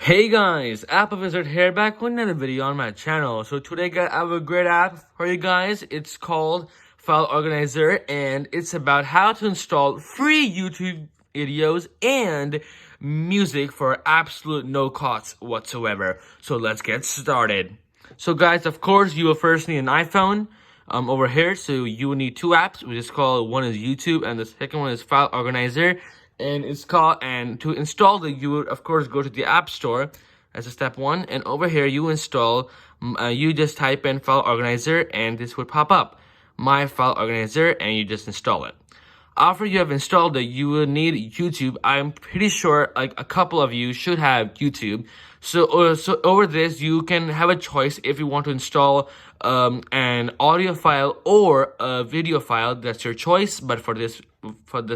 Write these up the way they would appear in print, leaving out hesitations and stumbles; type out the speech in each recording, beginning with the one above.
Hey guys, AppleWizard here, back with another video on my channel. So today guys, I have a great app for you guys. It's called File Organizer, and it's about how to install free YouTube videos and music for absolute no cost whatsoever. So let's get started. So guys, of course, you will first need an iPhone over here. So you will need two apps, which is called, one is YouTube and the second one is File Organizer. And it's called, and to install it, you would of course go to the App Store as a step one, and over here you install, you just type in File Organizer and this would pop up, My File Organizer, and you just install it. After you have installed it, you will need YouTube. I'm pretty sure like a couple of you should have YouTube. So over this, you can have a choice if you want to install an audio file or a video file. That's your choice. But for the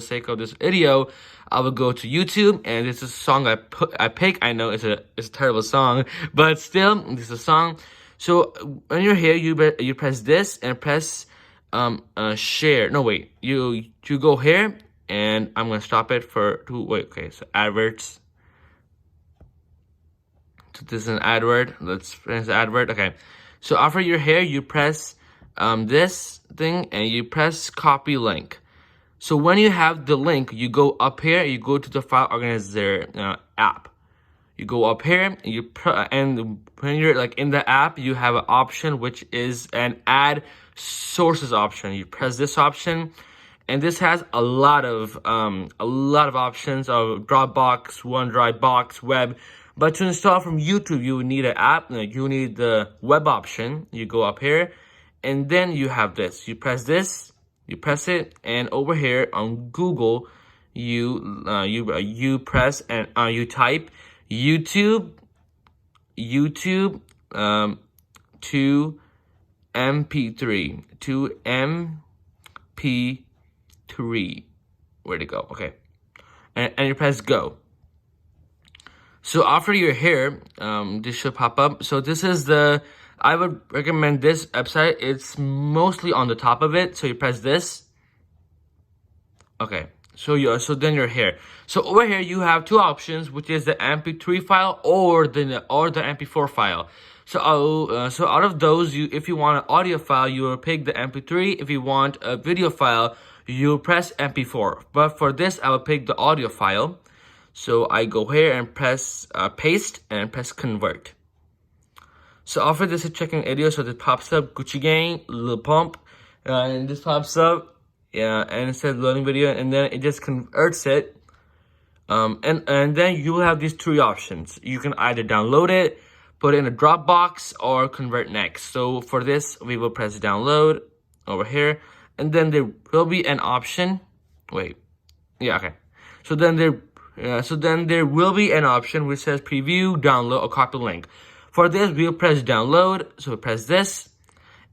sake of this video, I will go to YouTube, and this is a song I pick. I know it's a terrible song, but still, this is a song. So when you're here, you press this and press share. No, wait, you go here, and I'm gonna stop it okay, so adverts. So this is an advert. Let's press advert. Okay, so after you're here, you press this thing and you press copy link. So when you have the link, you go up here, you go to the File Organizer app. You go up here, and when you're like in the app, you have an option which is an add sources option. You press this option, and this has a lot of options of Dropbox, OneDrive, Box, Web. But to install from YouTube, you need an app. You need the web option. You go up here, and then you have this. You press this. You press it, and over here on Google, you press and you type YouTube to MP3 to MP3. Where'd it go? Okay, and you press go. So after you're here, this should pop up. So this is I would recommend this website. It's mostly on the top of it. So you press this. Okay. So then you're here. So over here you have two options, which is the MP3 file or the MP4 file. So out of those, if you want an audio file, you will pick the MP3. If you want a video file, you press MP4. But for this, I will pick the audio file. So I go here and press paste and press convert. So after this is checking audio, so this pops up Gucci Gang, Lil Pump, and this pops up, yeah, and it says loading video, and then it just converts it. And then you have these three options. You can either download it, put it in a Dropbox, or convert next. So for this, we will press download over here, and then there will be an option. Wait, yeah, okay. So then there will be an option which says preview, download, or copy link. For this, we'll press download. So we press this,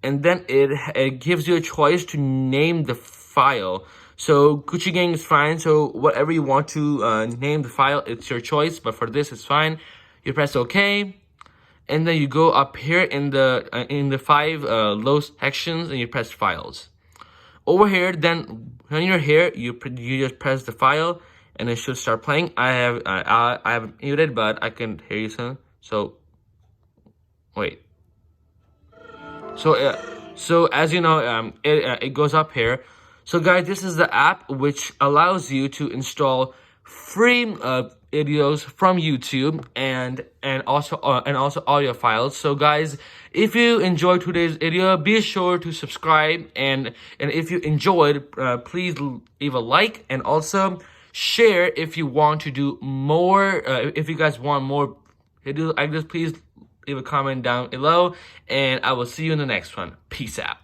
and then it gives you a choice to name the file. So Gucci Gang is fine. So whatever you want to name the file, it's your choice. But for this, it's fine. You press OK, and then you go up here in the five low sections, and you press files. Over here, then when you're here, you just press the file, and it should start playing. I have muted, but I can hear you soon. So wait. So as you know, it goes up here. So guys, this is the app which allows you to install free videos from YouTube and also audio files. So guys, if you enjoyed today's video, be sure to subscribe, and if you enjoyed, please leave a like, and also share if you want to do more. If you guys want more videos like this, please leave a comment down below, and I will see you in the next one. Peace out.